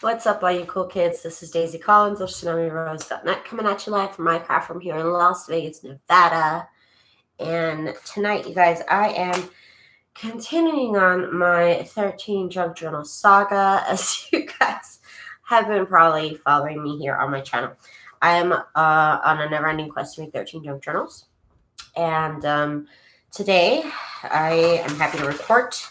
What's up, all you cool kids? This is Daisy Collins of TsunamiRose.net coming at you live from my craft room here in Las Vegas, Nevada. And tonight, you guys, I am continuing on my 13 junk journal saga, as you guys have been probably following me here on my channel. I am on a never-ending quest to make 13 junk journals. And today, I am happy to report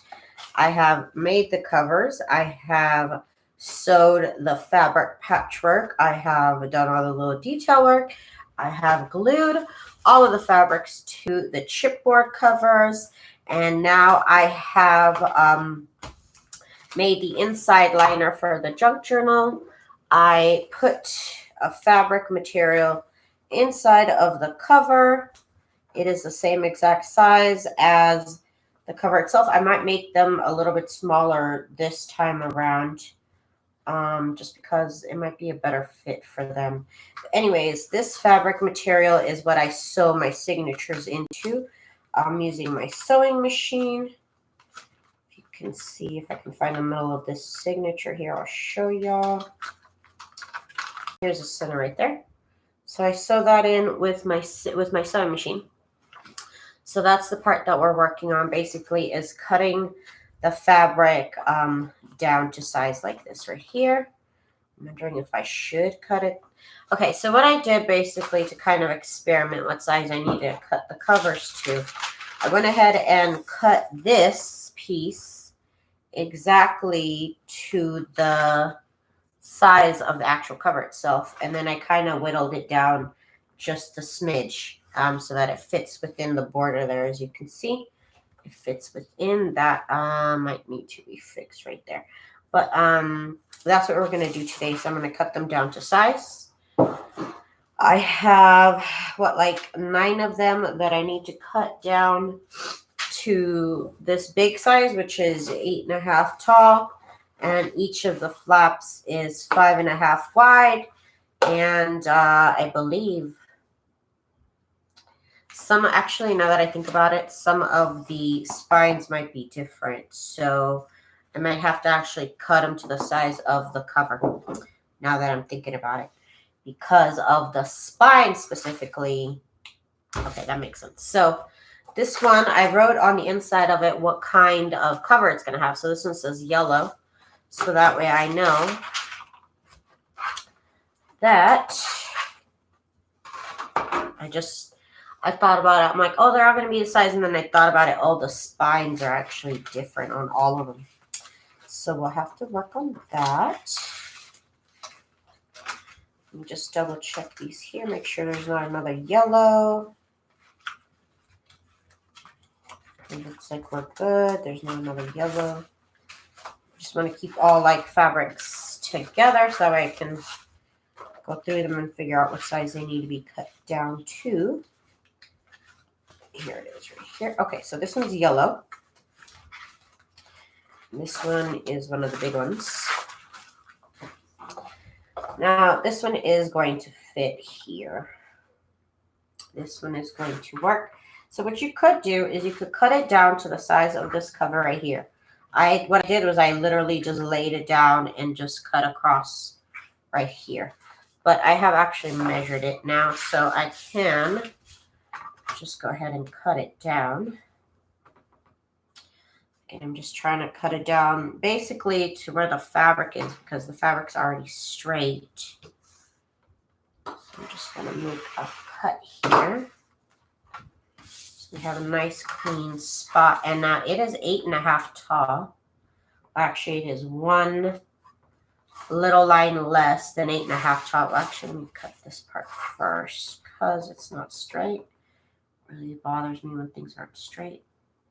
I have made the covers. I have sewed the fabric patchwork. I have done all the little detail work. I have glued all of the fabrics to the chipboard covers. And now I have made the inside liner for the junk journal. I put a fabric material inside of the cover. It is the same exact size as the cover itself. I might make them a little bit smaller this time around, just because it might be a better fit for them. But anyways, this fabric material is what I sew my signatures into. I'm using my sewing machine. If you can see, if I can find the middle of this signature here, I'll show y'all. Here's the center right there. So I sew that in with my sewing machine. So that's the part that we're working on, basically, is cutting the fabric down to size like this right here. I'm wondering if I should cut it. Okay, so what I did basically to kind of experiment what size I need to cut the covers to, I went ahead and cut this piece exactly to the size of the actual cover itself. And then I kind of whittled it down just a smidge. So that it fits within the border there. As you can see, it fits within that. Might need to be fixed right there. But that's what we're going to do today. So I'm going to cut them down to size. I have, like 9 of them that I need to cut down to this big size, which is 8.5 tall. And each of the flaps is 5.5 wide. And I believe actually, now that I think about it, some of the spines might be different. So I might have to actually cut them to the size of the cover, now that I'm thinking about it. Because of the spine specifically. Okay, that makes sense. So this one, I wrote on the inside of it what kind of cover it's going to have. So this one says yellow. So that way I know that I thought about it. I'm like, oh, they're all going to be the size. And then I thought about it. Oh, the spines are actually different on all of them. So we'll have to work on that. Let me just double check these here. Make sure there's not another yellow. It looks like we're good. There's not another yellow. Just want to keep all like fabrics together so that way I can go through them and figure out what size they need to be cut down to. Here it is right here. Okay, so this one's yellow. This one is one of the big ones. Now, this one is going to fit here. This one is going to work. So what you could do is you could cut it down to the size of this cover right here. What I did was I literally just laid it down and just cut across right here. But I have actually measured it now, so I can just go ahead and cut it down. And I'm just trying to cut it down basically to where the fabric is, because the fabric's already straight. So I'm just going to make a cut here. So we have a nice clean spot. And now it is 8.5 tall. Actually, it is one little line less than 8.5 tall. Well, actually, let me cut this part first because it's not straight. It really bothers me when things aren't straight.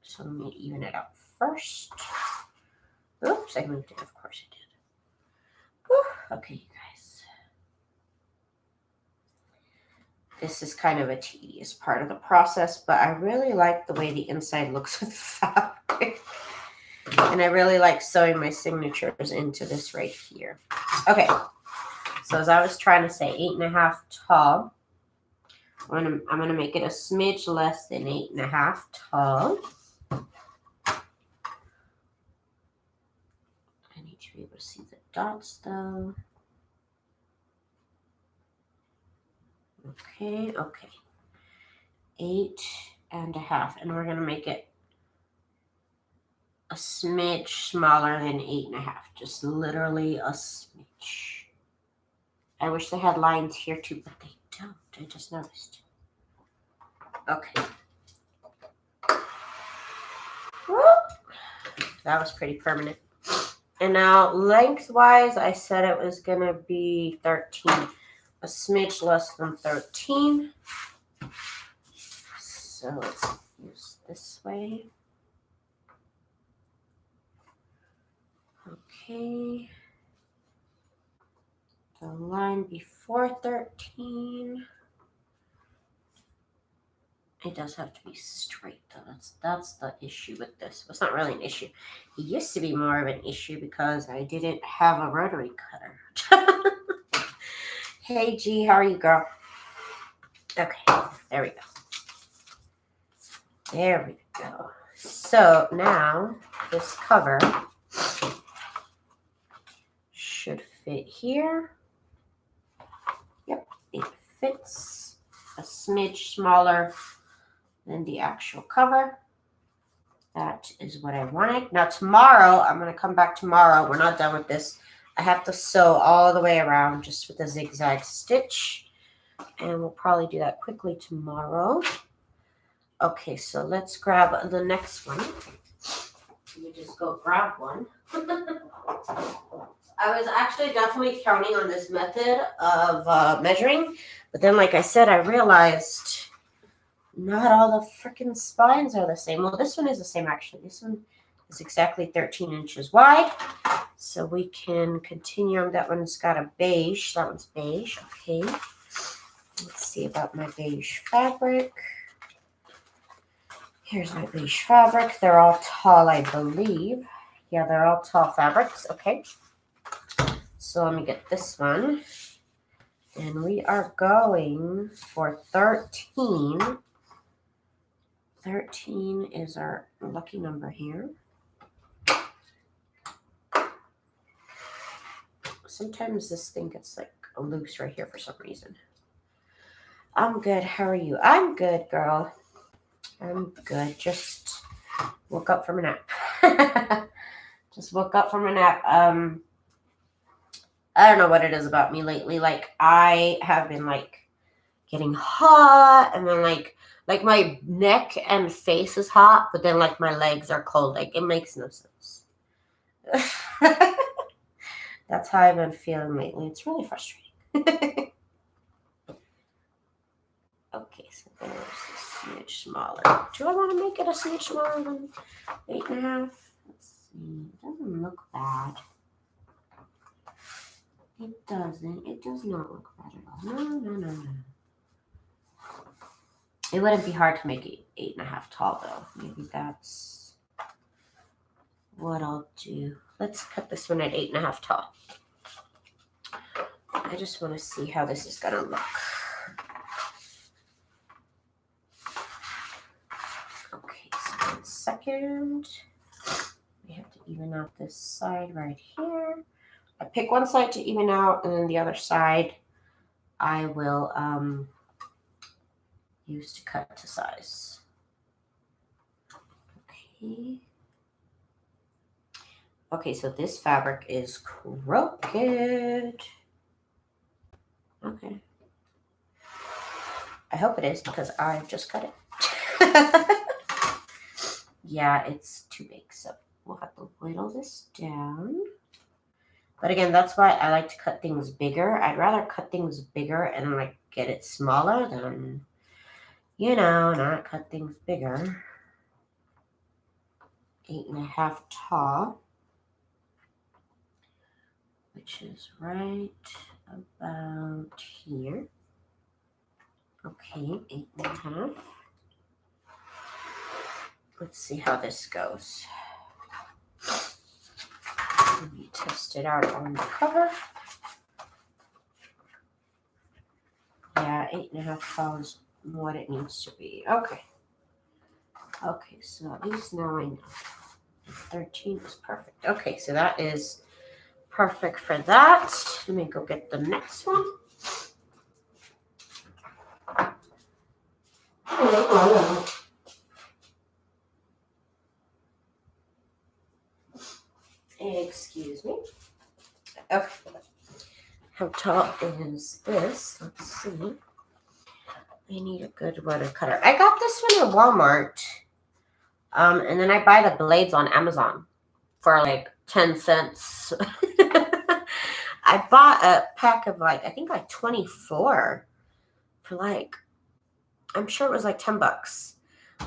So let me even it out first. Oops, I moved it. Of course I did. Whew. Okay, you guys. This is kind of a tedious part of the process, but I really like the way the inside looks with fabric. And I really like sewing my signatures into this right here. Okay, so as I was trying to say, 8.5 tall. I'm gonna make it a smidge less than 8.5 tall. I need to be be able to see the dots though. Okay, okay. 8.5, and we're gonna make it a smidge smaller than 8.5, just literally a smidge. I wish they had lines here too, but they don't. I just noticed. Okay. Whoop. That was pretty permanent. And now lengthwise, I said it was gonna be 13, a smidge less than 13. So let's use this way. Okay. The line before 13. It does have to be straight though. That's the issue with this. Well, it's not really an issue. It used to be more of an issue because I didn't have a rotary cutter. Hey G, how are you, girl? Okay, there we go. There we go. So now this cover should fit here. Yep, it fits a smidge smaller than the actual cover. That is what I wanted. Now tomorrow, I'm going to come back tomorrow. We're not done with this. I have to sew all the way around just with a zigzag stitch. And we'll probably do that quickly tomorrow. Okay, so let's grab the next one. Let me just go grab one. I was actually definitely counting on this method of measuring. But then, like I said, I realized not all the freaking spines are the same. Well, this one is the same, actually. This one is exactly 13 inches wide. So we can continue. That one's got a beige. That one's beige. Okay. Let's see about my beige fabric. Here's my beige fabric. They're all tall, I believe. Yeah, they're all tall fabrics. Okay. So let me get this one. And we are going for 13. 13 is our lucky number here. Sometimes this thing gets like loose right here for some reason. I'm good. How are you? I'm good, girl. I'm good. Just woke up from a nap. Just woke up from a nap. I don't know what it is about me lately. Like I have been like getting hot, and then like my neck and face is hot, but then like my legs are cold. Like it makes no sense. That's how I've been feeling lately. It's really frustrating. Okay, so there's a smidge smaller. Do I want to make it a smidge smaller than 8.5? Let's see. It doesn't look bad. It doesn't. It does not look bad at all. No. It wouldn't be hard to make it 8.5 tall though. Maybe that's what I'll do. Let's cut this one at 8.5 tall. I just want to see how this is gonna look. Okay, so 1 second. We have to even out this side right here. I pick one side to even out, and then the other side I will use to cut to size. Okay. Okay, so this fabric is crooked. Okay. I hope it is because I've just cut it. Yeah, it's too big, so we'll have to whittle this down. But again, that's why I like to cut things bigger. I'd rather cut things bigger and like get it smaller than, you know, not cut things bigger. 8.5 tall, which is right about here. Okay, 8.5. Let's see how this goes. Let me test it out on the cover. Yeah, 8.5 tall is what it needs to be. Okay. Okay, so at least now I know. 13 is perfect. Okay, so that is Perfect for that. Let me go get the next one. Excuse me. Okay. How tall is this? Let's see. I need a good butter cutter. I got this one at Walmart. And then I buy the blades on Amazon for like 10 cents. I bought a pack of like, I think like 24 for like, I'm sure it was like 10 bucks.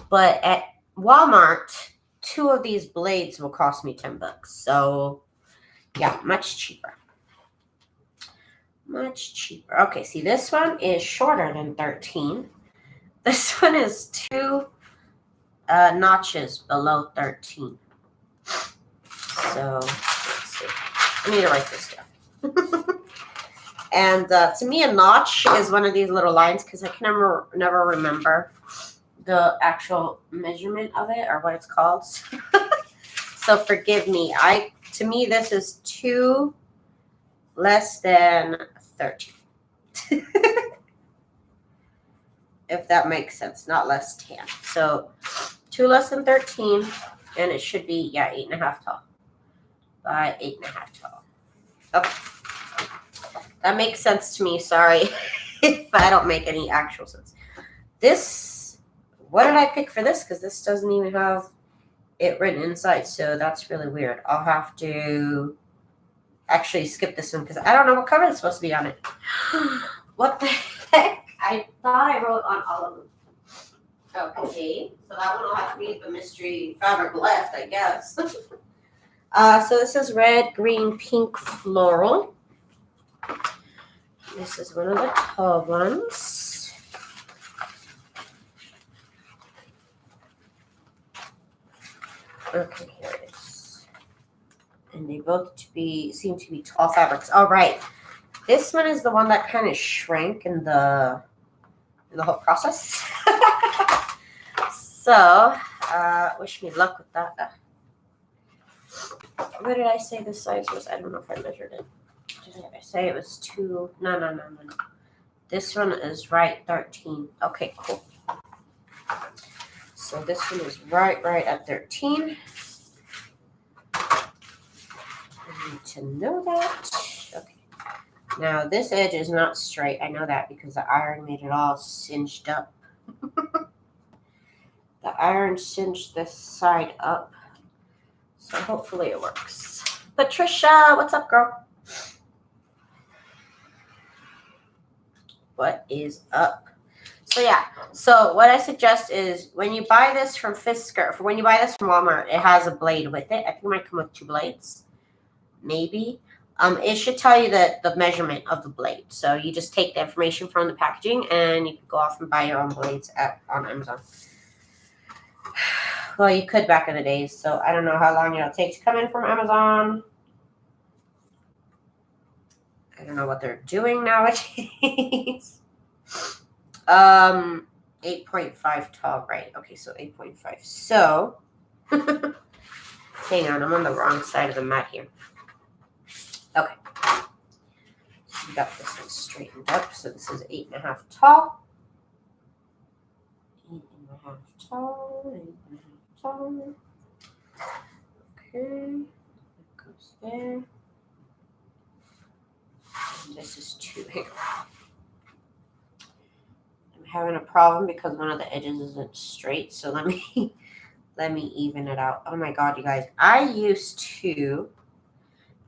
But at Walmart, 2 of these blades will cost me 10 bucks. So yeah, much cheaper. Much cheaper. Okay, see, this one is shorter than 13. This one is 2 notches below 13. So let's see. I need to write this down. And to me, a notch is one of these little lines because I can never remember the actual measurement of it or what it's called. So forgive me. To me, this is 2 less than 13. If that makes sense, not less 10. So 2 less than 13, and it should be, yeah, 8.5 tall by 8.5 tall. Okay. That makes sense to me. Sorry if I don't make any actual sense. This, what did I pick for this? Because this doesn't even have it written inside, so that's really weird. I'll have to actually skip this one because I don't know what cover is supposed to be on it. What the heck? I thought I wrote on all of them. Okay, so that one will have to be the mystery fabric left, I guess. So this is red, green, pink, floral. This is one of the tall ones. Okay, here it is. And they both seem to be tall fabrics. All right. This one is the one that kind of shrank in the whole process. So, wish me luck with that. What did I say this size was? I don't know if I measured it. Did I say it was 2? No. This one is right 13. Okay, cool. So this one is right at 13. I need to know that. Okay. Now this edge is not straight. I know that because the iron made it all cinched up. The iron cinched this side up. So hopefully it works. Patricia, what's up, girl? What is up? So yeah, so what I suggest is when you buy this from Fisker, when you buy this from Walmart, it has a blade with it. I think it might come with 2 blades, maybe. It should tell you the measurement of the blade. So you just take the information from the packaging and you can go off and buy your own blades on Amazon. Well, you could back in the days, so I don't know how long it'll take to come in from Amazon. I don't know what they're doing nowadays. 8.5 tall, right? Okay, so 8.5. So, hang on, I'm on the wrong side of the mat here. Okay. So we got this one straightened up. So this is 8.5 tall. 8.5 tall. 8.5 tall. Okay. That goes there. And this is 2 here. I'm having a problem because one of the edges isn't straight. So let me even it out. Oh my God, you guys. I used to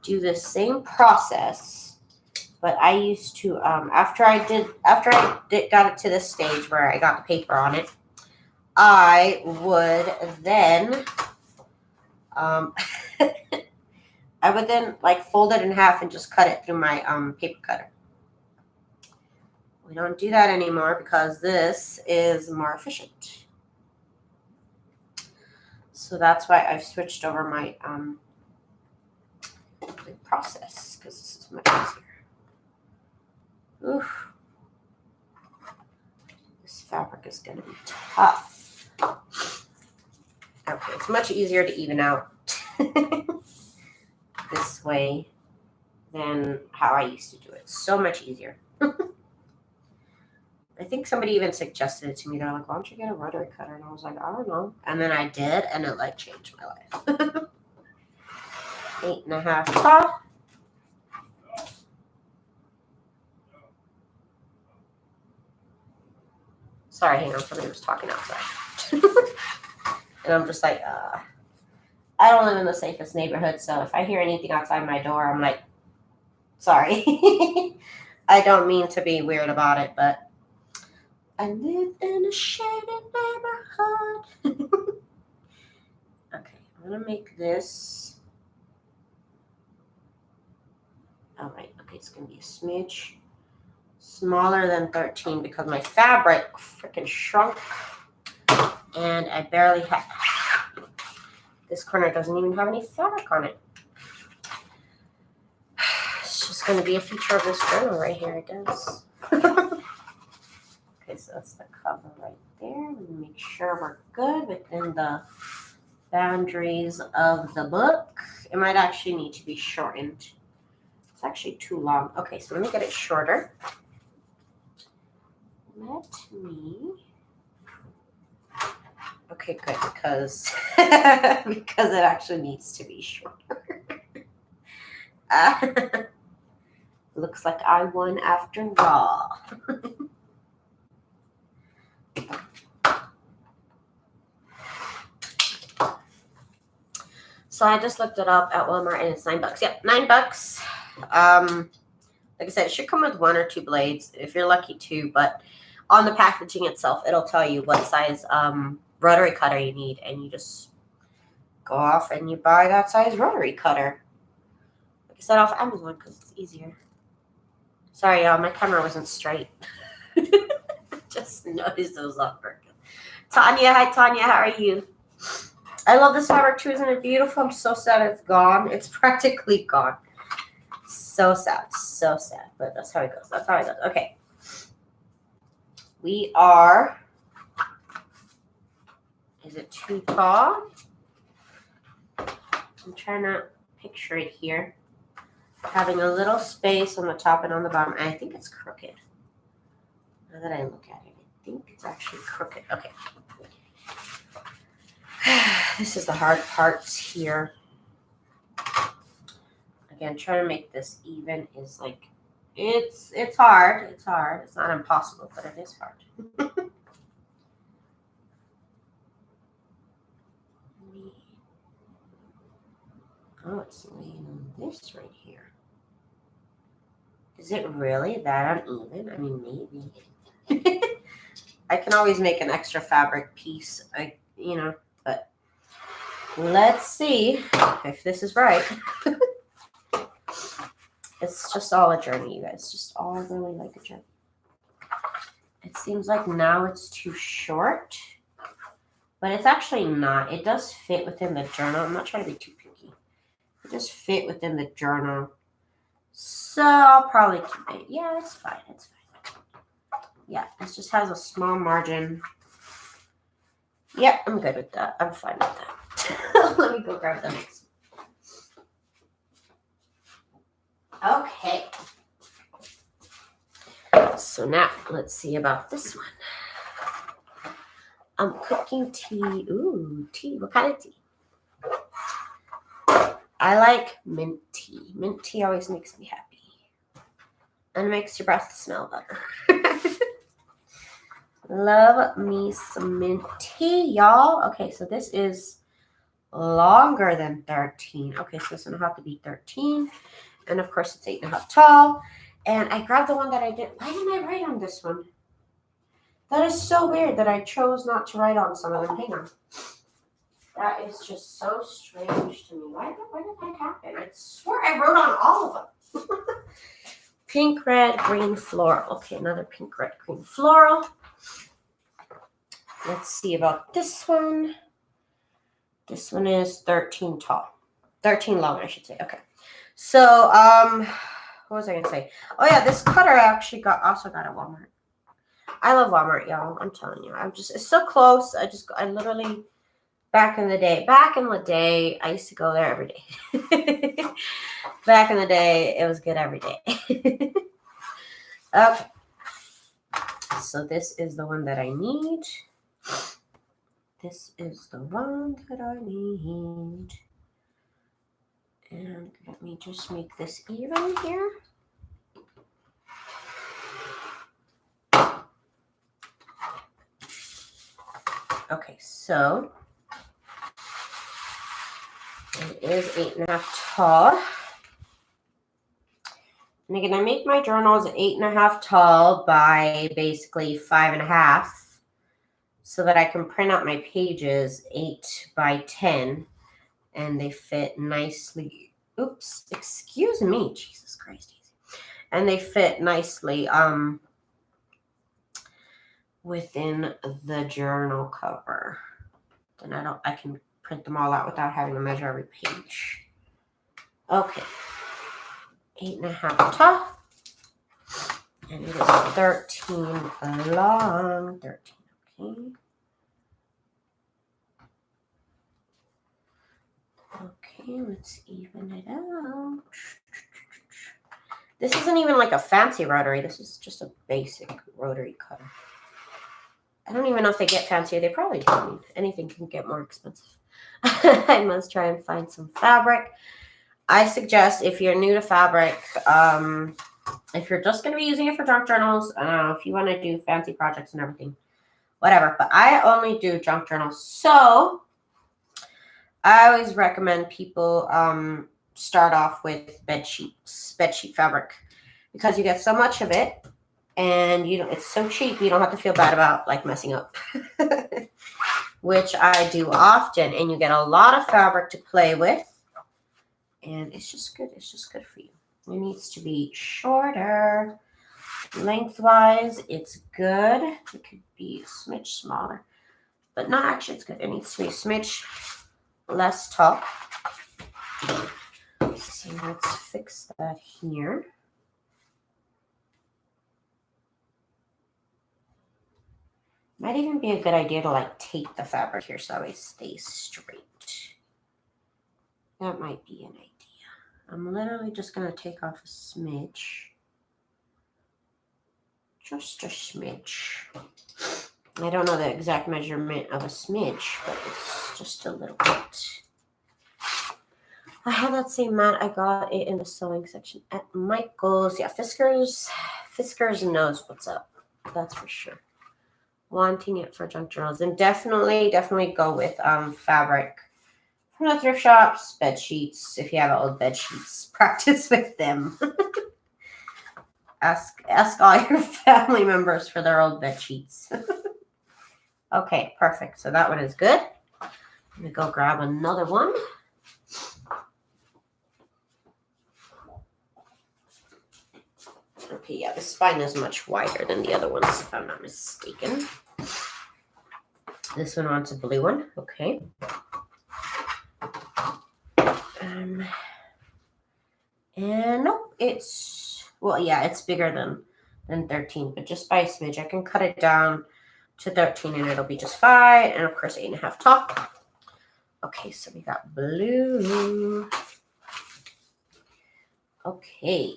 do the same process, but I used to after I got it to this stage where I got the paper on it, I would then like fold it in half and just cut it through my paper cutter. We don't do that anymore because this is more efficient. So that's why I've switched over my process because this is much easier. Oof. This fabric is going to be tough. Okay, it's much easier to even out this way than how I used to do it. So much easier. I think somebody even suggested it to me. They're like, why don't you get a rotary cutter? And I was like, I don't know. And then I did, and it like changed my life. 8.5 tall. Sorry, hang on. Somebody was talking outside. And I'm just like, I don't live in the safest neighborhood, so if I hear anything outside my door, I'm like, sorry. I don't mean to be weird about it, but I live in a shady neighborhood. Okay, I'm gonna make this. All right, okay, it's gonna be a smidge smaller than 13 because my fabric freaking shrunk, and I barely have. This corner doesn't even have any fabric on it. It's just gonna be a feature of this journal right here. It does. Okay, so that's the cover right there. Let me make sure we're good within the boundaries of the book. It might actually need to be shortened. It's actually too long. Okay, so let me get it shorter. Let me. Okay, good, because because it actually needs to be shorter. Looks like I won after all. So I just looked it up at Walmart and it's $9. Yep, $9. Like I said, it should come with 1 or 2 blades if you're lucky, 2. But on the packaging itself, it'll tell you what size rotary cutter you need, and you just go off and you buy that size rotary cutter. Like I said, off Amazon because it's easier. Sorry, y'all, my camera wasn't straight. Just noticed it was off purpose. Tanya, hi Tanya, how are you? I love this fabric too. Isn't it beautiful? I'm so sad it's gone. It's practically gone. So sad. So sad. But that's how it goes. That's how it goes. Okay. We are... Is it too tall? I'm trying to picture it here. Having a little space on the top and on the bottom. And I think it's crooked. Now that I look at it, I think it's actually crooked. Okay. This is the hard parts here. Again, trying to make this even is like, it's hard. It's hard. It's not impossible, but it is hard. Oh, it's laying on this right here. Is it really that uneven? I mean, maybe. I can always make an extra fabric piece, but let's see if this is right. It's just all a journey, you guys. Just all really like a journey. It seems like now it's too short, but it's actually not. It does fit within the journal. I'm not trying to be too picky. It does fit within the journal. So I'll probably keep it. Yeah, it's fine. It's fine. Yeah, it just has a small margin. Yeah, I'm good with that. I'm fine with that. Let me go grab the next one. Okay. So now let's see about this one. I'm cooking tea. Ooh, tea. What kind of tea? I like mint tea. Mint tea always makes me happy. And makes your breath smell better. Love me some mint tea, y'all. Okay, so this is longer than 13. Okay, so this is going to have to be 13. And of course, it's 8.5 tall. And I grabbed the one that I did. Why didn't I write on this one? That is so weird that I chose not to write on some of them. Hang on. That is just so strange to me. Why did that happen? I swear I wrote on all of them. Pink, red, green, floral. Okay, another pink, red, green, floral. Let's see about this one. This one is 13 tall. 13 long, I should say. Okay. So, what was I going to say? Oh, yeah, this cutter I actually also got at Walmart. I love Walmart, y'all. I'm telling you. It's so close. I literally back in the day, I used to go there every day. Back in the day, it was good every day. Okay. So this is the one that I need. This is the one that I need. And let me just make this even here. Okay, so it is 8.5 tall. And again, I make my journals 8.5 tall by basically 5.5 so that I can print out my pages 8 by 10 and they fit nicely. Oops, excuse me, Jesus Christ. And they fit nicely within the journal cover. Then I can print them all out without having to measure every page. Okay. 8.5 tall. And it is 13 long. 13, okay. Okay, let's even it out. This isn't even like a fancy rotary. This is just a basic rotary cutter. I don't even know if they get fancier. They probably do. I mean, anything can get more expensive. I must try and find some fabric. I suggest if you're new to fabric, if you're just going to be using it for junk journals, I don't know, if you want to do fancy projects and everything, whatever. But I only do junk journals. So I always recommend people start off with bedsheet fabric, because you get so much of it and it's so cheap, you don't have to feel bad about like messing up. Which I do often, and you get a lot of fabric to play with. And it's just good. It's just good for you. It needs to be shorter. Lengthwise, it's good. It could be a smidge smaller. But no, actually, it's good. It needs to be a smidge less tall. So let's fix that here. Might even be a good idea to like tape the fabric here so it stays straight. That might be an idea. I'm literally just going to take off a smidge. Just a smidge. I don't know the exact measurement of a smidge, but it's just a little bit. I have that same mat. I got it in the sewing section at Michael's. Yeah, Fiskars knows what's up. That's for sure. Wanting it for junk journals. And definitely go with fabric from the thrift shops, bed sheets. If you have old bed sheets, practice with them. Ask all your family members for their old bed sheets. Okay, perfect. So that one is good. I'm gonna go grab another one. Okay, yeah, the spine is much wider than the other ones, if I'm not mistaken. This one wants a blue one. Okay. And nope, it's bigger than 13, but just by a smidge. I can cut it down to 13 and it'll be just fine. And of course, 8.5 tall. Okay, so we got blue. Okay.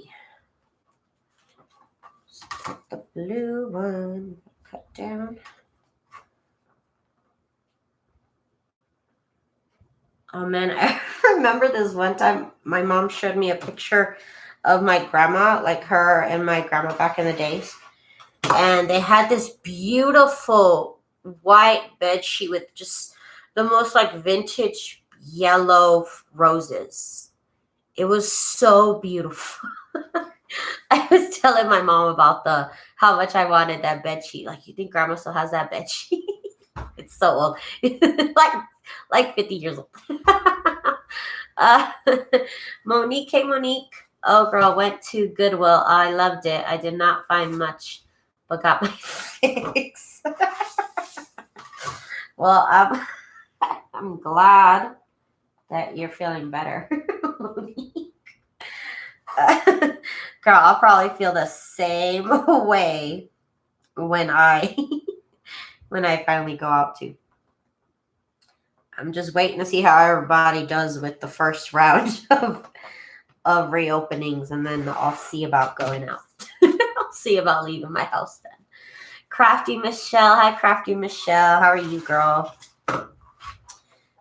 Let's put the blue one, cut down. Oh man, I remember this one time my mom showed me a picture of my grandma, like her and my grandma back in the days. And they had this beautiful white bed sheet with just the most like vintage yellow roses. It was so beautiful. I was telling my mom about how much I wanted that bed sheet. Like, you think grandma still has that bed sheet? It's so old. like 50 years old. Monique. Oh, girl, went to Goodwill. I loved it. I did not find much, but got my fix. Well, I'm glad that you're feeling better, Monique. Girl, I'll probably feel the same way when I finally go out too. I'm just waiting to see how everybody does with the first round of reopenings, and then I'll see about going out. I'll see about leaving my house then. Crafty Michelle. Hi, Crafty Michelle. How are you, girl?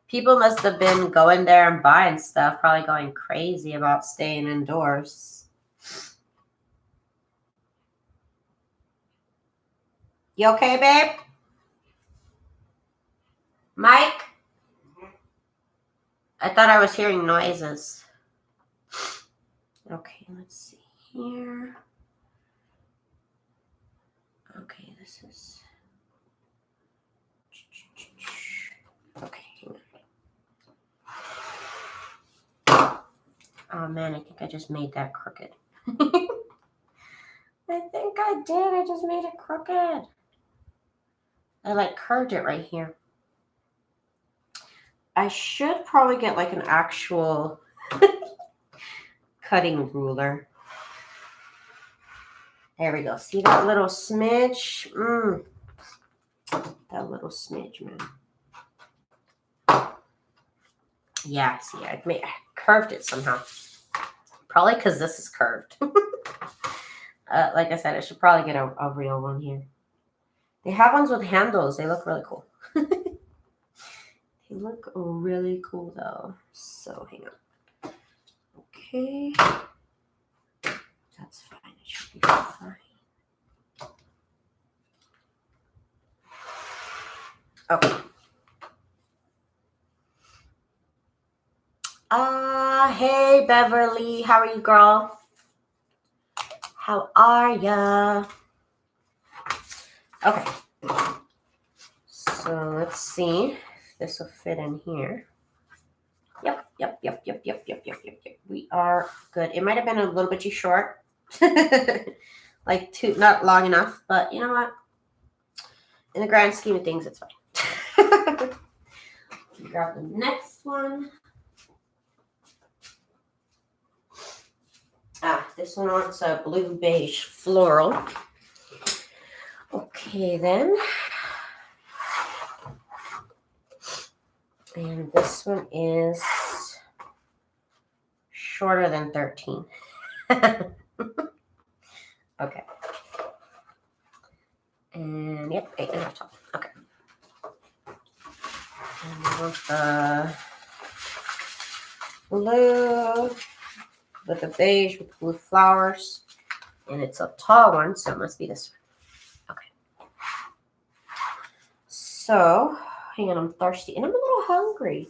People must have been going there and buying stuff, probably going crazy about staying indoors. You okay, babe? Mike? I thought I was hearing noises. Okay, let's see here. Okay, this is... Okay, hang on. Oh, man, I think I just made that crooked. I think I did. I just made it crooked. I, like, curved it right here. I should probably get, like, an actual cutting ruler. There we go. See that little smidge? That little smidge, man. Yeah, see, I curved it somehow. Probably because this is curved. Like I said, I should probably get a real one here. They have ones with handles. They look really cool. They look really cool, though. So, hang on. Okay. That's fine. It should be fine. Okay. Hey, Beverly. How are you, girl? How are ya? Okay. So, let's see if this will fit in here. Yep. We are good. It might have been a little bit too short. Like, not long enough, but you know what? In the grand scheme of things, it's fine. Grab the next one. This one wants a blue beige floral. Okay, then. And this one is shorter than 13. Okay. And yep, 8.5 tall. Okay. And I want the blue with the beige with blue flowers. And it's a tall one, so it must be this one. Okay. So, hang on, I'm thirsty. And I'm a little hungry.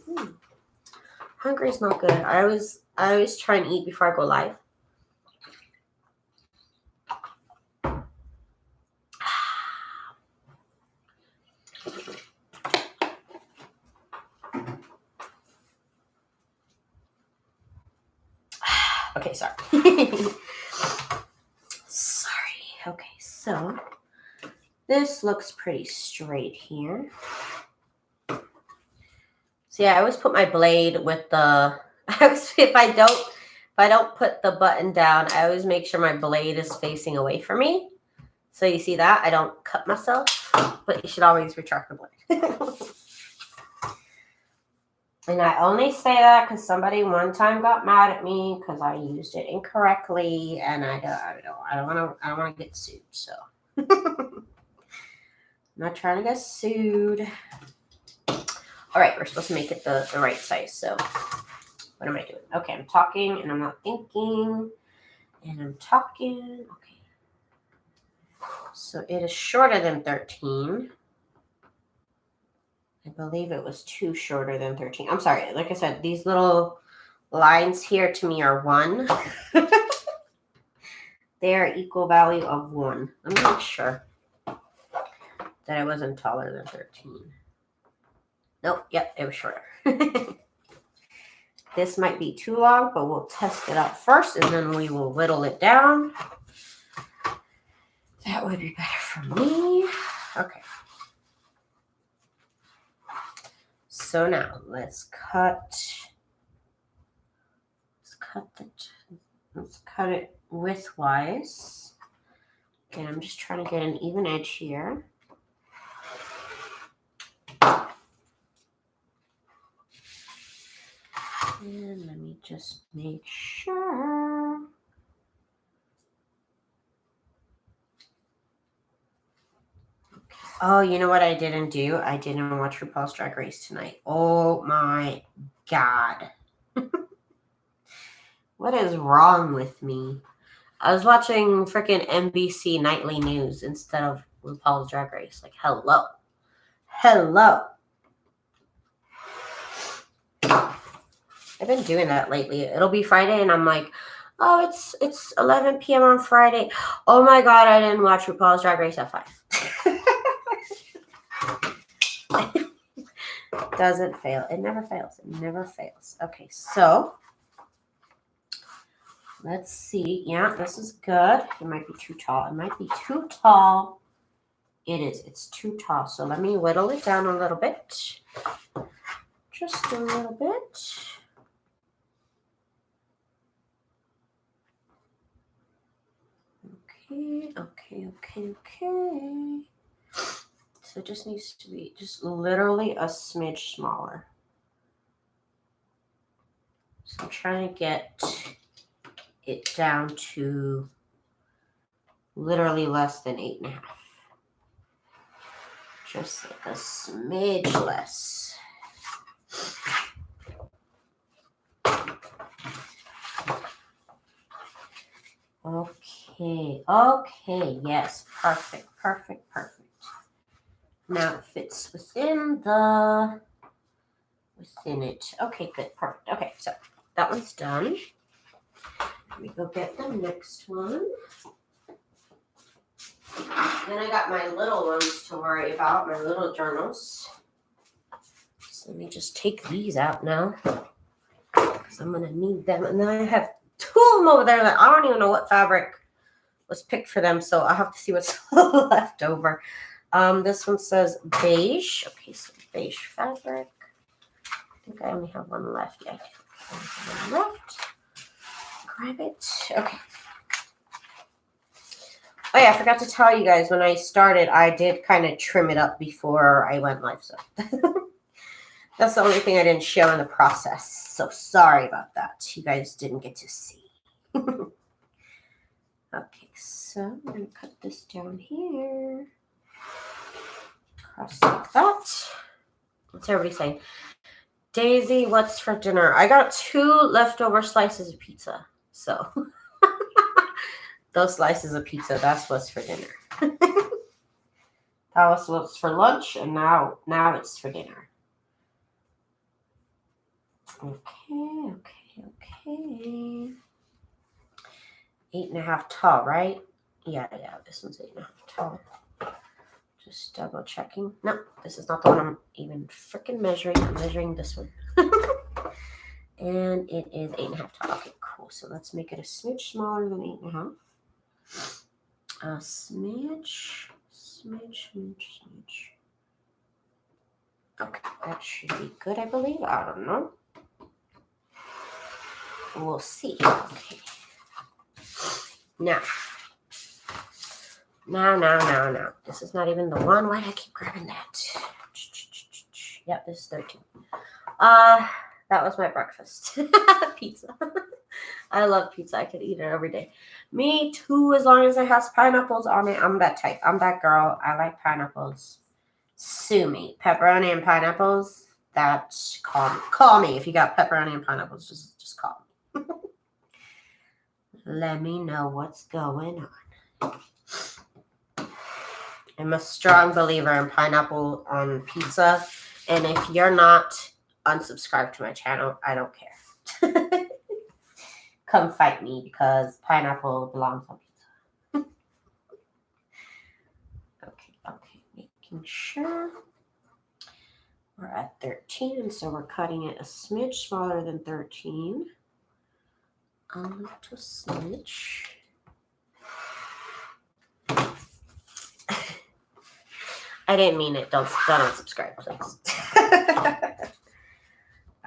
Hungry is not good. I always try and eat before I go live. Okay, sorry. Sorry. Okay, so this looks pretty straight here. See, I always put my blade with the. If I don't put the button down, I always make sure my blade is facing away from me. So you see that I don't cut myself, but you should always retract the blade. And I only say that because somebody one time got mad at me because I used it incorrectly, and I don't want to get sued. So I'm not trying to get sued. All right, we're supposed to make it the right size. So what am I doing? Okay, I'm talking and I'm not thinking, and I'm talking. Okay, so it is shorter than 13. I believe it was 2 shorter than 13. I'm sorry. Like I said, these little lines here to me are 1. They are equal value of 1. Let me make sure that it wasn't taller than 13. Nope. Yep, it was shorter. This might be too long, but we'll test it out first, and then we will whittle it down. That would be better for me. Okay. So now let's cut it widthwise. And I'm just trying to get an even edge here. And let me just make sure. Oh, you know what I didn't do? I didn't watch RuPaul's Drag Race tonight. Oh my God. What is wrong with me? I was watching freaking NBC Nightly News instead of RuPaul's Drag Race. Like, hello. Hello. I've been doing that lately. It'll be Friday and I'm like, oh, it's 11 p.m. on Friday. Oh my God, I didn't watch RuPaul's Drag Race at 5. Doesn't fail. It never fails. It never fails. Okay, so let's see. Yeah, this is good. It might be too tall. It might be too tall. It is. It's too tall. So let me whittle it down a little bit. Just a little bit. Okay. So it just needs to be just literally a smidge smaller. So I'm trying to get it down to literally less than 8.5. Just like a smidge less. Okay, yes, perfect. Now it fits within it. Okay, good, perfect. Okay, so that one's done. Let me go get the next one. Then I got my little ones to worry about, my little journals. So let me just take these out now, because I'm going to need them. And then I have 2 of them over there that I don't even know what fabric was picked for them, so I'll have to see what's left over. This one says beige. Okay, so beige fabric. I think I only have one left. Yeah, I have one left. Grab it. Okay. Oh yeah, I forgot to tell you guys, when I started, I did kind of trim it up before I went live. So that's the only thing I didn't show in the process. So sorry about that. You guys didn't get to see. Okay, so I'm going to cut this down here. Cross like that. What's everybody saying? Daisy, what's for dinner? I got 2 leftover slices of pizza. So those slices of pizza, that's what's for dinner. That was what's for lunch, and now it's for dinner. Okay. 8.5 tall, right? Yeah, this one's 8.5 tall. Just double checking. No, this is not the one I'm even freaking measuring. I'm measuring this one. And it is 8.5 tall. Okay, cool. So let's make it a smidge smaller than 8.5. A smidge. Okay, that should be good, I believe. I don't know. We'll see. Okay. Now. This is not even the one. Why did I keep grabbing that? Yep, this is 13. That was my breakfast. Pizza. I love pizza. I could eat it every day. Me too, as long as it has pineapples on it. I'm that type. I'm that girl. I like pineapples. Sue me. Pepperoni and pineapples. That's call me if you got pepperoni and pineapples. Just call me. Let me know what's going on. I'm a strong believer in pineapple on pizza. And if you're not, unsubscribe to my channel. I don't care. Come fight me, because pineapple belongs on pizza. Okay. Making sure we're at 13. And so we're cutting it a smidge smaller than 13. To a smidge. I didn't mean it. Don't unsubscribe, please.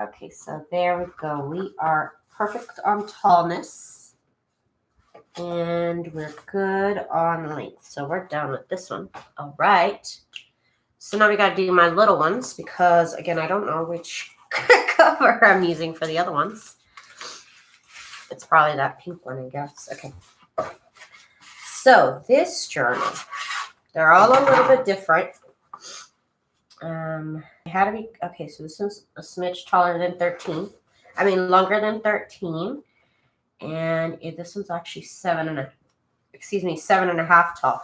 Okay, so there we go. We are perfect on tallness. And we're good on length. So we're done with this one. All right. So now we got to do my little ones, because, again, I don't know which cover I'm using for the other ones. It's probably that pink one, I guess. Okay. So this journal, they're all a little bit different. It had to be, okay, so this one's a smidge taller than 13. I mean, longer than 13. And this one's actually 7.5 tall.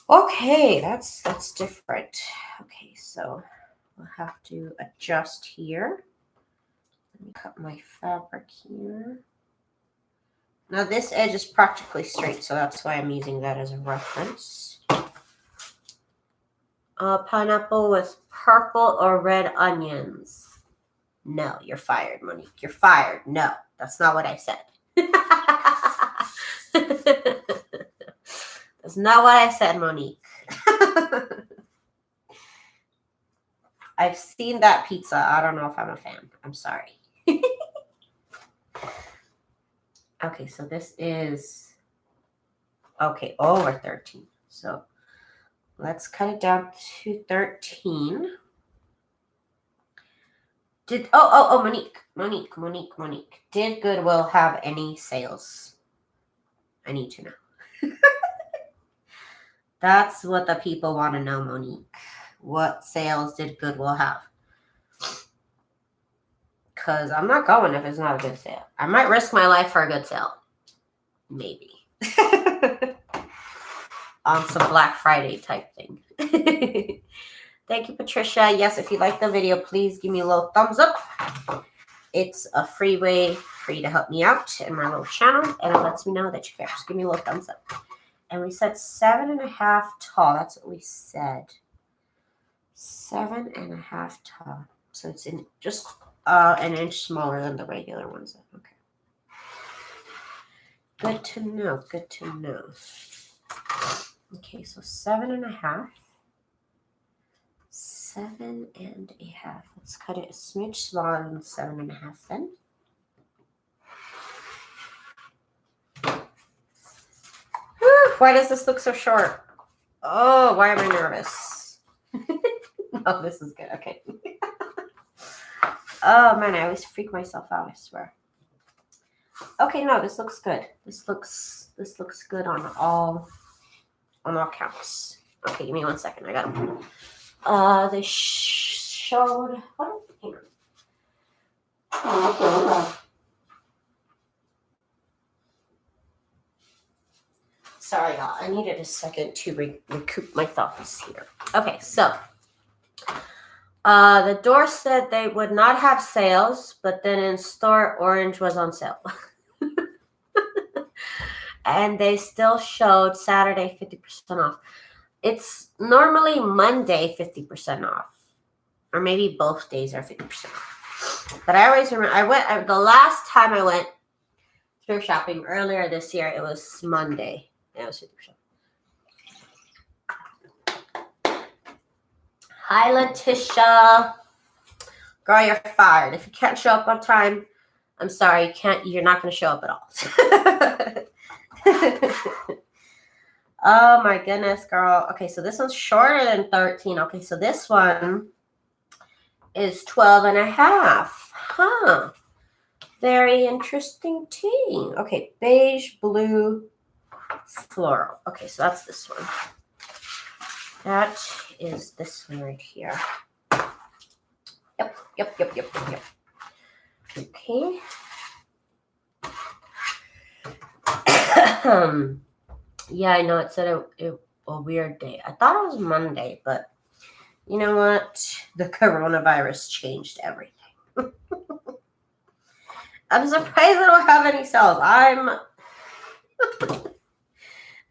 Okay, that's different. Okay, so we'll have to adjust here. Let me cut my fabric here. Now this edge is practically straight, so that's why I'm using that as a reference. Pineapple with purple or red onions. No, you're fired, Monique. You're fired. No, that's not what I said. That's not what I said, Monique. I've seen that pizza. I don't know if I'm a fan. I'm sorry. Okay, so this is, okay, over 13. So let's cut it down to 13. Monique. Did Goodwill have any sales? I need to know. That's what the people want to know, Monique. What sales did Goodwill have? Because I'm not going if it's not a good sale. I might risk my life for a good sale. Maybe. On some Black Friday type thing. Thank you, Patricia. Yes, if you like the video, please give me a little thumbs up. It's a free way for you to help me out in my little channel, and it lets me know that you care. Just give me a little thumbs up. And we said 7.5 tall. That's what we said. 7.5 tall. So it's in just an inch smaller than the regular ones. Okay. Good to know. Good to know. Okay, so 7.5. 7.5. Let's cut it a smidge smaller than 7.5 then. Whew, why does this look so short? Oh, why am I nervous? Oh, this is good. Okay. Oh man, I always freak myself out, I swear. Okay, no, this looks good. This looks good on all counts. Okay, give me 1 second. I got it. They showed, what? Hang on. Sorry, y'all. I needed a second to recoup my thoughts here. Okay, so the door said they would not have sales, but then in store, orange was on sale. And they still showed Saturday 50% off. It's normally Monday 50% off. Or maybe both days are 50% off. But I always remember, the last time I went thrift shopping earlier this year, it was Monday. It was 50%. Hi, Letitia. Girl, you're fired. If you can't show up on time, I'm sorry, you're not going to show up at all. Oh my goodness, girl. Okay, so this one's shorter than 13. Okay, so this one is 12.5. Huh. Very interesting tea. Okay, beige, blue, floral. Okay, so that's this one. That is this one right here. Yep. Okay. Yeah, I know it said a weird day. I thought it was Monday, but you know what? The coronavirus changed everything. I'm surprised they don't have any sales.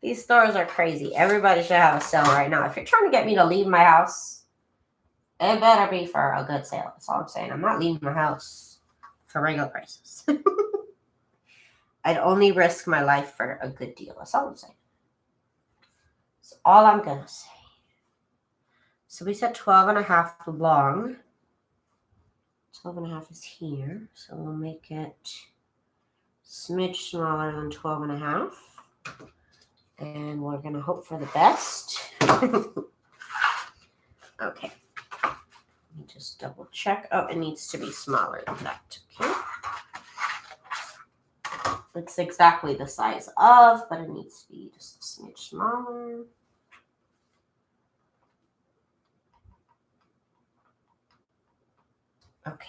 These stores are crazy. Everybody should have a sale right now. If you're trying to get me to leave my house, it better be for a good sale. That's all I'm saying. I'm not leaving my house for regular prices. I'd only risk my life for a good deal. That's all I'm saying. That's all I'm going to say. So we said 12.5 long. 12.5 is here. So we'll make it smidge smaller than 12.5. And we're going to hope for the best. Okay. Let me just double check. Oh, it needs to be smaller than that. Okay. It's exactly the size of, but it needs to be just a smidge smaller. Okay.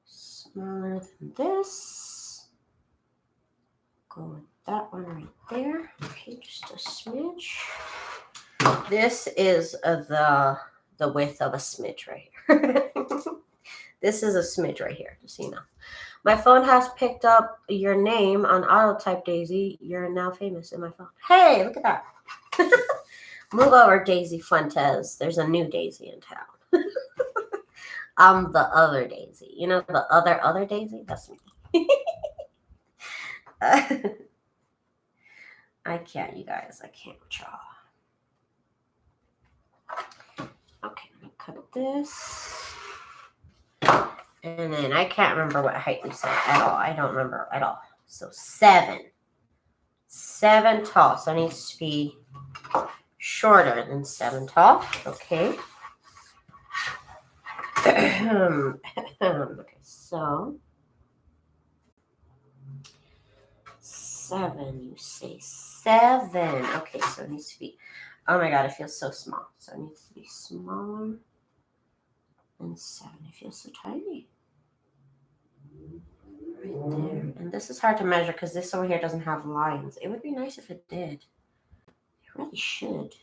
Smaller than this. Go with that one right there. Okay, just a smidge. This is the width of a smidge right here. This is a smidge right here, just so you know. My phone has picked up your name on auto type, Daisy. You're now famous in my phone. Hey, look at that. Move over, Daisy Fuentes. There's a new Daisy in town. I'm the other Daisy. You know, the other Daisy? That's me. I can't, you guys. I can't draw. Okay, let me cut this. And then I can't remember what height we said at all. I don't remember at all. So 7. 7 tall. So it needs to be shorter than 7 tall. Okay. Okay, so 7. You say 7. Okay, so it needs to be. Oh my God, it feels so small. So it needs to be smaller than 7. It feels so tiny. Right there. And this is hard to measure because this over here doesn't have lines. It would be nice if it did. It really should. It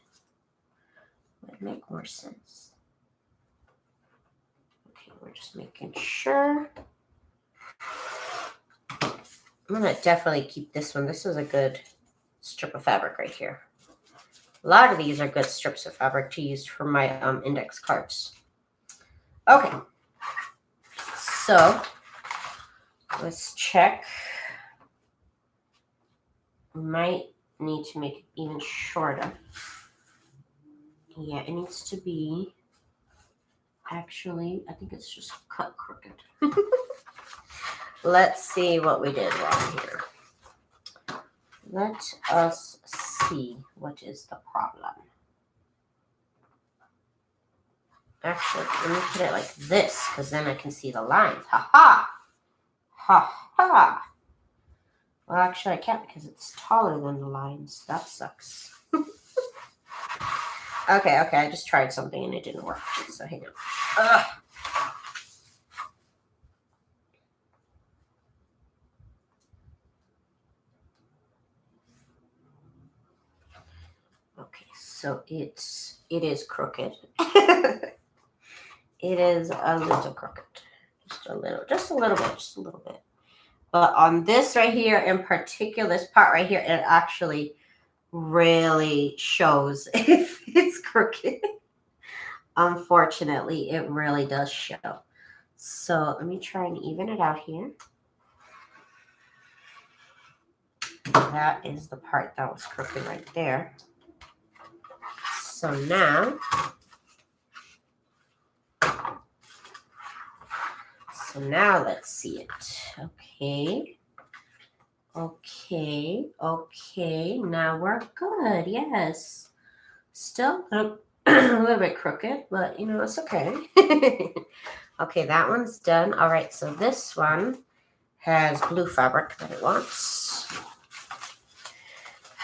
would make more sense. Okay, we're just making sure. I'm going to definitely keep this one. This is a good strip of fabric right here. A lot of these are good strips of fabric to use for my index cards. Okay. So let's check. We might need to make it even shorter. Yeah, it needs to be, actually, I think it's just cut crooked. Let's see what we did wrong here. Let us see what is the problem. Actually, let me put it like this, because then I can see the lines. Ha ha! Ha ha! Well, actually, I can't because it's taller than the lines. That sucks. Okay, I just tried something and it didn't work. So hang on. Ugh. Okay, so it is crooked. It is a little crooked. Just a little bit. But on this right here in particular, this part right here, it actually really shows if it's crooked. Unfortunately, it really does show. So let me try and even it out here. That is the part that was crooked right there. So now, let's see it. Okay. Now we're good. Yes. Still a little bit crooked, but you know, it's okay. Okay, that one's done. All right, so this one has blue fabric that it wants.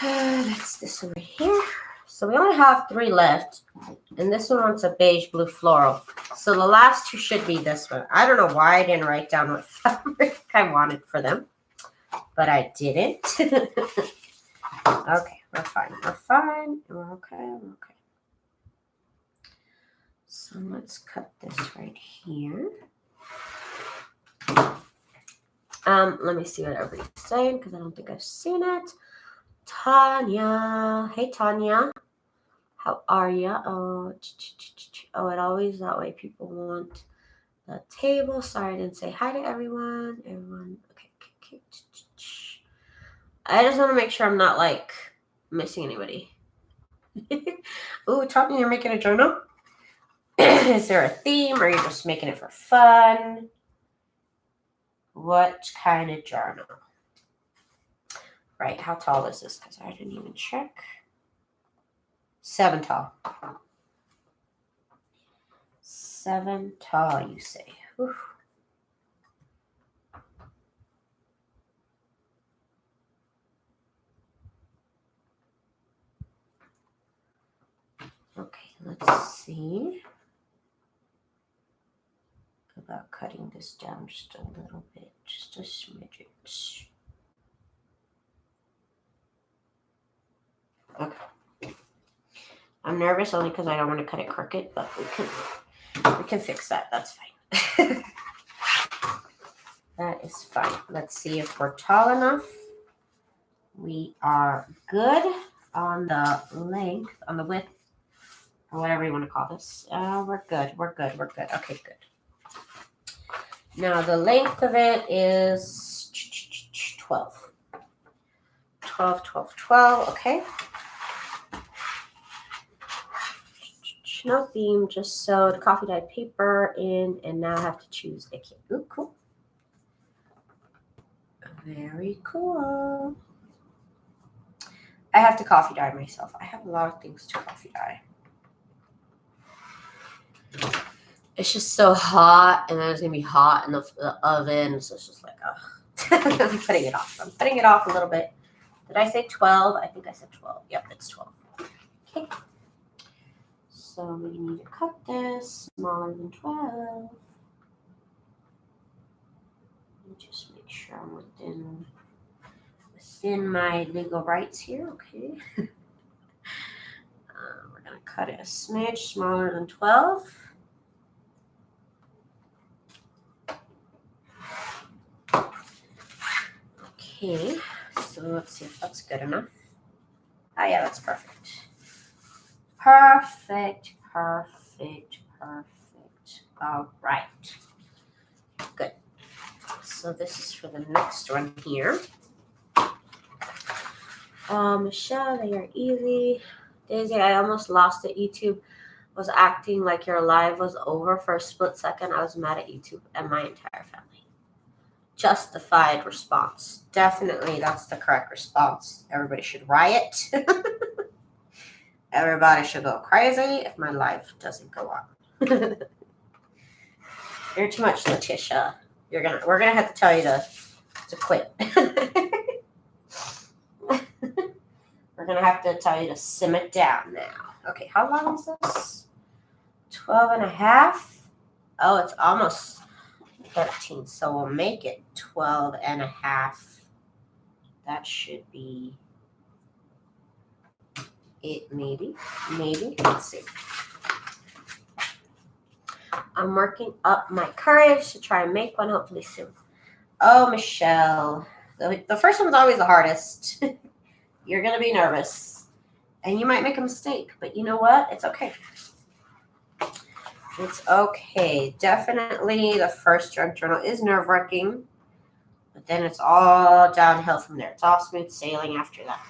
That's this one right here. So we only have 3 left, and this one wants a beige blue floral. So the last 2 should be this one. I don't know why I didn't write down what fabric I wanted for them, but I didn't. Okay, we're fine. We're okay. So let's cut this right here. Let me see what everybody's saying because I don't think I've seen it. Tanya. Hey, Tanya. How are ya? Oh, it always that way. People want the table. Sorry, I didn't say hi to everyone. Okay. I just want to make sure I'm not, like, missing anybody. Ooh, Tanya, you're making a journal? Is there a theme, or are you just making it for fun? What kind of journal? Right, how tall is this? Because I didn't even check. 7 tall. 7 tall, you say. Whew. Okay, let's see about cutting this down just a little bit, just a smidgen. Okay. I'm nervous only because I don't want to cut it crooked, but we can fix that. That's fine. That is fine. Let's see if we're tall enough. We are good on the length, on the width, or whatever you want to call this. We're good. Okay, good. Now the length of it is 12. 12. Okay. No theme, just sewed coffee dyed paper in, and now I have to choose a kit. Ooh, cool. Very cool. I have to coffee dye myself. I have a lot of things to coffee dye. It's just so hot, and then it's gonna be hot in the oven, so it's just like, ugh. I'm putting it off. I'm putting it off a little bit. Did I say 12? I think I said 12. Yep, it's 12. Okay. So we need to cut this smaller than 12. Just make sure I'm within my legal rights here. Okay. We're gonna cut it a smidge smaller than 12. Okay, so let's see if that's good enough. Oh yeah, that's perfect. Perfect. All right. Good. So this is for the next one here. Michelle, they are easy. Daisy, I almost lost it. YouTube was acting like your live was over for a split second. I was mad at YouTube and my entire family. Justified response. Definitely, that's the correct response. Everybody should riot. Everybody should go crazy if my live doesn't go on. You're too much, Letitia. We're gonna have to tell you to quit. We're gonna have to tell you to sim it down now. Okay, how long is this? 12 and a half. Oh, it's almost 13, so we'll make it 12 and a half. That should be it, maybe. Let's see. I'm working up my courage to try and make one hopefully soon. Oh, Michelle. The first one's always the hardest. You're going to be nervous. And you might make a mistake. But you know what? It's okay. It's okay. Definitely the first junk journal is nerve-wracking. But then it's all downhill from there. It's all smooth sailing after that.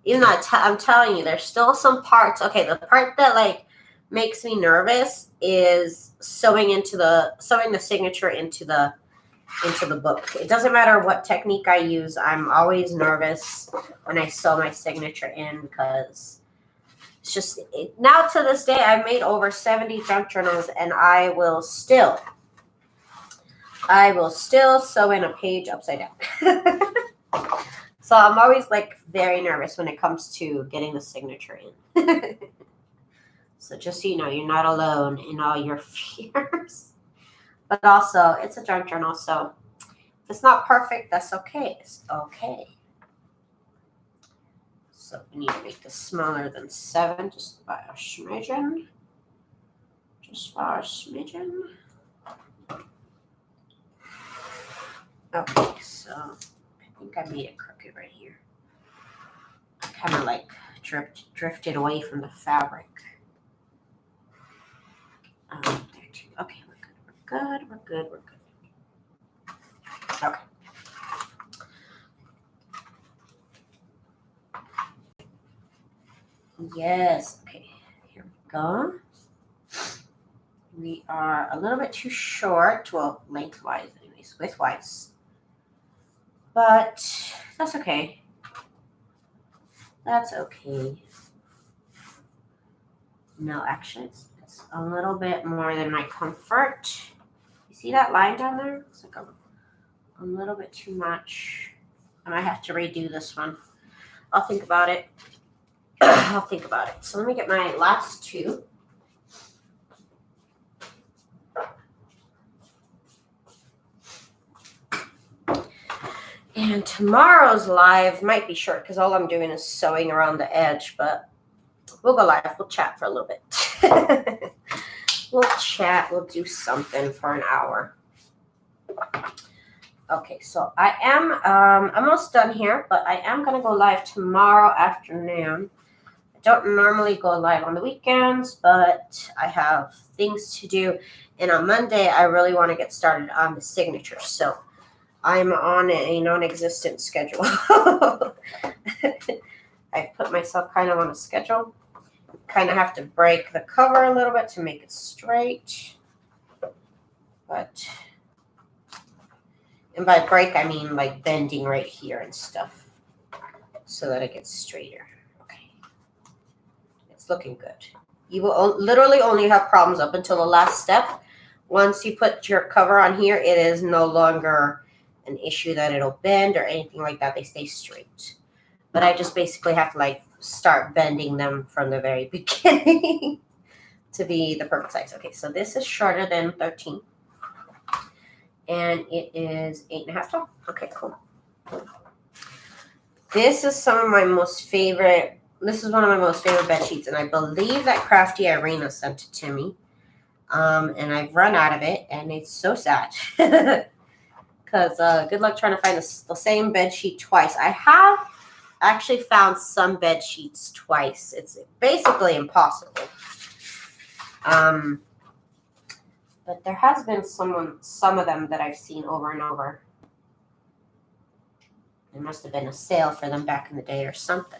Even though I'm telling you, there's still some parts. Okay, the part that makes me nervous is sewing the signature into the book. It doesn't matter what technique I use. I'm always nervous when I sew my signature in because it's just now to this day I've made over 70 junk journals and I will still sew in a page upside down. So I'm always very nervous when it comes to getting the signature in. So just so you know, you're not alone in all your fears. But also, it's a junk journal, so if it's not perfect, that's okay. It's okay. So we need to make this smaller than 7, just by a smidgen. Okay, so I think I made it crooked right here. I kind of drifted away from the fabric. Okay, we're good. Okay. Yes, okay, here we go. We are a little bit too short, well, lengthwise anyways, widthwise. But that's okay. No, actually, it's a little bit more than my comfort. You see that line down there? It's like a little bit too much. I might have to redo this one. I'll think about it. I'll think about it. So let me get my last two. And tomorrow's live might be short because all I'm doing is sewing around the edge, but we'll go live. We'll chat for a little bit. We'll chat. We'll do something for an hour. Okay, so I am almost done here, but I am going to go live tomorrow afternoon. I don't normally go live on the weekends, but I have things to do. And on Monday, I really want to get started on the signatures. So I'm on a non-existent schedule. I've put myself kind of on a schedule. Kind of have to break the cover a little bit to make it straight. And by break, I mean like bending right here and stuff so that it gets straighter. Okay. It's looking good. You will literally only have problems up until the last step. Once you put your cover on here, it is no longer an issue that it'll bend or anything like that. They stay straight. But I just basically have to like start bending them from the very beginning to be the perfect size. Okay, so this is shorter than 13. And it is 8.5 tall. Okay, cool. This is some of my most favorite. This is one of my most favorite bed sheets, and I believe that Crafty Irina sent it to me. And I've run out of it, and it's so sad. Because good luck trying to find the same bed sheet twice. I have actually found some bed sheets twice. It's basically impossible. But there has been some of them that I've seen over and over. There must have been a sale for them back in the day or something.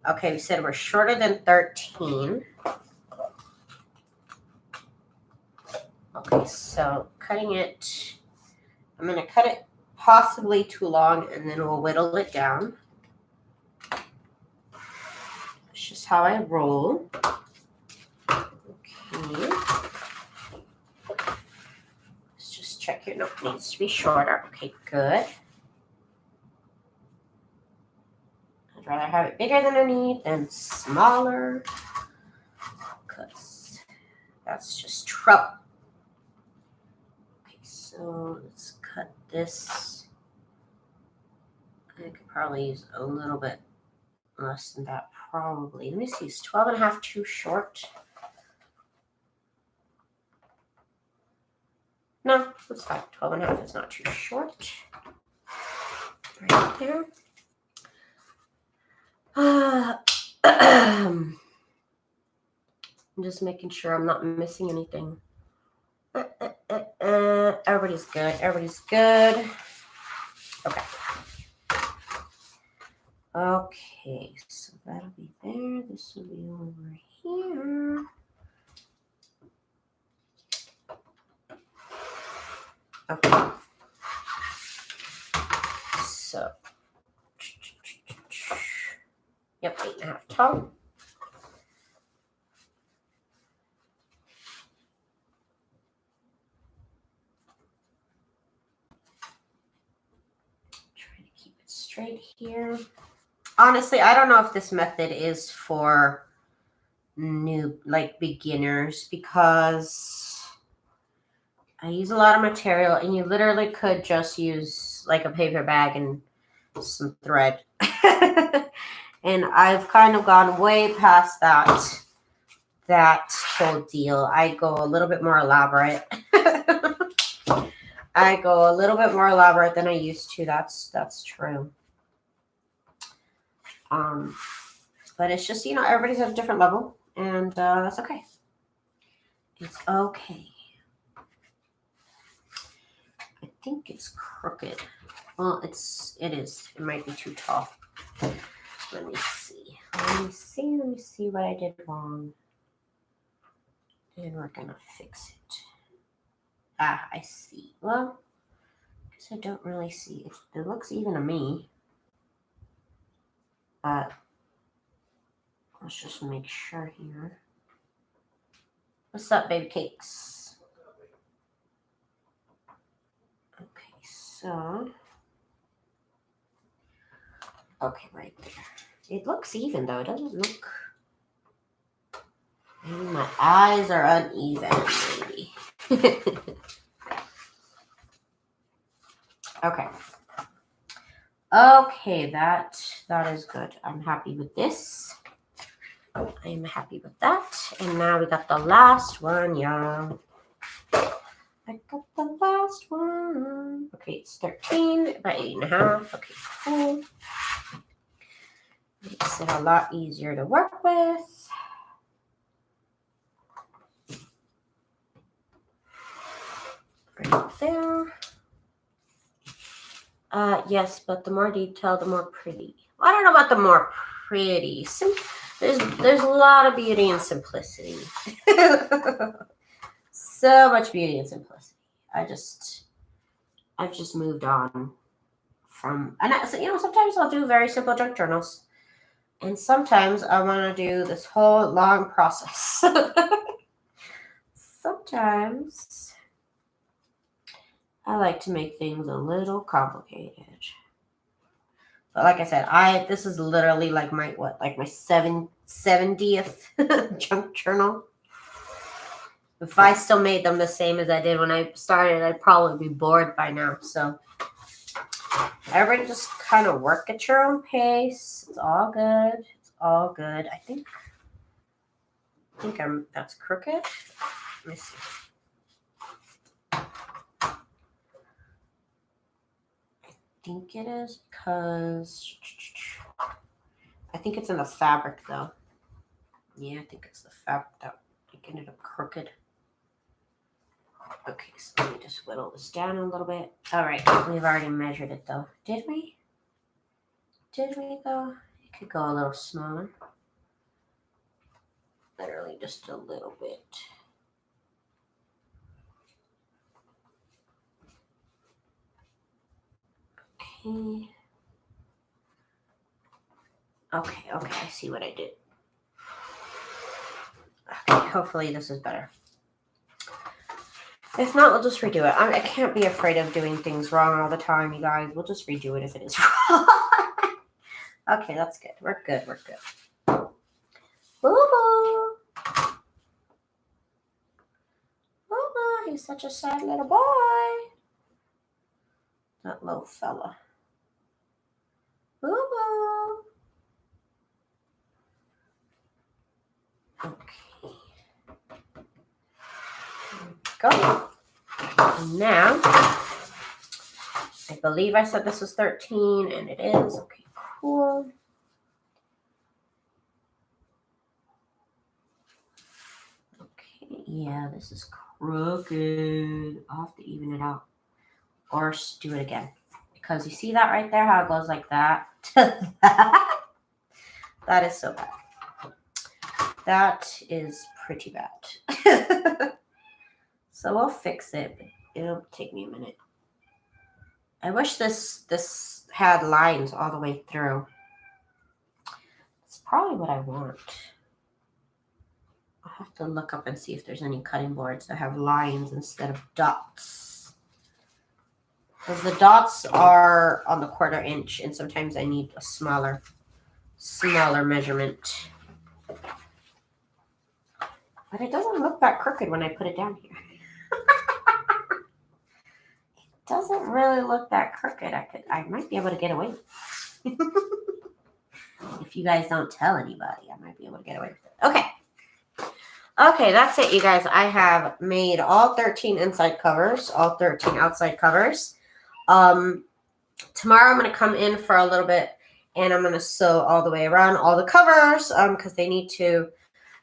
Okay, we said we're shorter than 13. Okay, so cutting it, I'm going to cut it possibly too long, and then we'll whittle it down. That's just how I roll. Okay. Let's just check here. Nope, needs to be shorter. Okay, good. I'd rather have it bigger than I need than smaller, because that's just trouble. Okay, so let's cut this. I could probably use a little bit less than that, probably. Let me see, is 12.5 too short? No, that's fine. 12.5 is not too short. Right there. I'm just making sure I'm not missing anything. Everybody's good. Everybody's good. Okay. Okay, so that'll be there. This will be over here. Okay. So, yep, 8.5 tall. Try to keep it straight here. Honestly, I don't know if this method is for new, like beginners, because I use a lot of material, and you literally could just use like a paper bag and some thread. And I've kind of gone way past that whole deal. I go a little bit more elaborate. I go a little bit more elaborate than I used to. That's true. But it's just, everybody's at a different level, and that's okay. It's okay. I think it's crooked. Well, it is. It might be too tall. Let me see. Let me see what I did wrong. And we're gonna fix it. Ah, I see. Well, I guess I don't really see it. It looks even to me. But Let's just make sure here. What's up, baby cakes? Okay, so. Okay, right there. It looks even though. It doesn't look. Maybe my eyes are uneven, maybe. Okay. Okay, that is good. I'm happy with this. I'm happy with that. And now we got the last one, y'all. I got the last one. Okay, it's 13 by 8.5. Okay, cool. Makes it a lot easier to work with. Right there. Yes, but the more detail, the more pretty. I don't know about the more pretty. There's a lot of beauty and simplicity. So much beauty and simplicity. I've just moved on from, and sometimes I'll do very simple junk journals, and sometimes I want to do this whole long process. Sometimes I like to make things a little complicated. But like I said, this is literally like my 70th junk journal. If I still made them the same as I did when I started, I'd probably be bored by now. So everybody just kind of work at your own pace. It's all good. It's all good. I think that's crooked. Let me see. I think it is because I think it's in the fabric though. Yeah, I think it's the fabric that ended up crooked. Okay, so let me just whittle this down a little bit. All right, we've already measured it though. Did we? Did we though? It could go a little smaller. Literally just a little bit. Okay, I see what I did. Okay, hopefully this is better. If not, we'll just redo it. I can't be afraid of doing things wrong all the time, you guys. We'll just redo it if it is wrong. Okay, that's good. We're good. Boo-boo. Boo-boo, he's such a sad little boy. That little fella. Boo-boo. Okay. Go. And now, I believe I said this was 13, and it is. Okay, cool. Okay, yeah, this is crooked. I'll have to even it out. Or do it again. Because you see that right there, how it goes like that to that? That is so bad. That is pretty bad. So we'll fix it, but it'll take me a minute. I wish this had lines all the way through. It's probably what I want. I'll have to look up and see if there's any cutting boards that have lines instead of dots. Because the dots are on the 1/4 inch, and sometimes I need a smaller measurement. But it doesn't look that crooked when I put it down here. It doesn't really look that crooked. I might be able to get away with it. If you guys don't tell anybody, I might be able to get away with it. Okay, that's it, you guys. I have made all 13 inside covers, all 13 outside covers. Tomorrow I'm going to come in for a little bit, and I'm going to sew all the way around all the covers because they need to,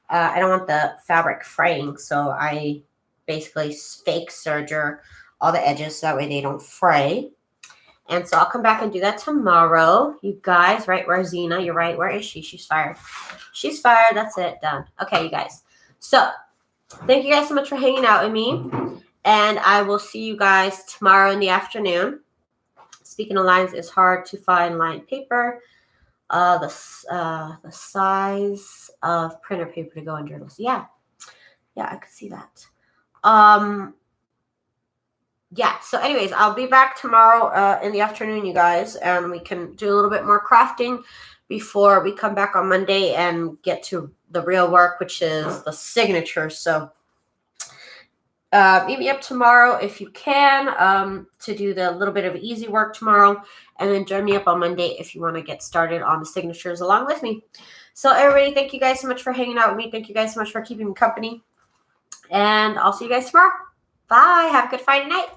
I don't want the fabric fraying, so I basically fake serger all the edges so that way they don't fray. And so I'll come back and do that tomorrow. You guys, right? Where's Zena? You're right. Where is she? She's fired. She's fired. That's it. Done. Okay, you guys. So thank you guys so much for hanging out with me. And I will see you guys tomorrow in the afternoon. Speaking of lines, it's hard to find lined paper. the size of printer paper to go in journals. Yeah, I could see that. Yeah, so anyways, I'll be back tomorrow in the afternoon, you guys, and we can do a little bit more crafting before we come back on Monday and get to the real work, which is the signature. So meet me up tomorrow if you can to do the little bit of easy work tomorrow, and then join me up on Monday if you want to get started on the signatures along with me. So everybody, thank you guys so much for hanging out with me. Thank you guys so much for keeping me company, and I'll see you guys tomorrow. Bye. Have a good Friday night.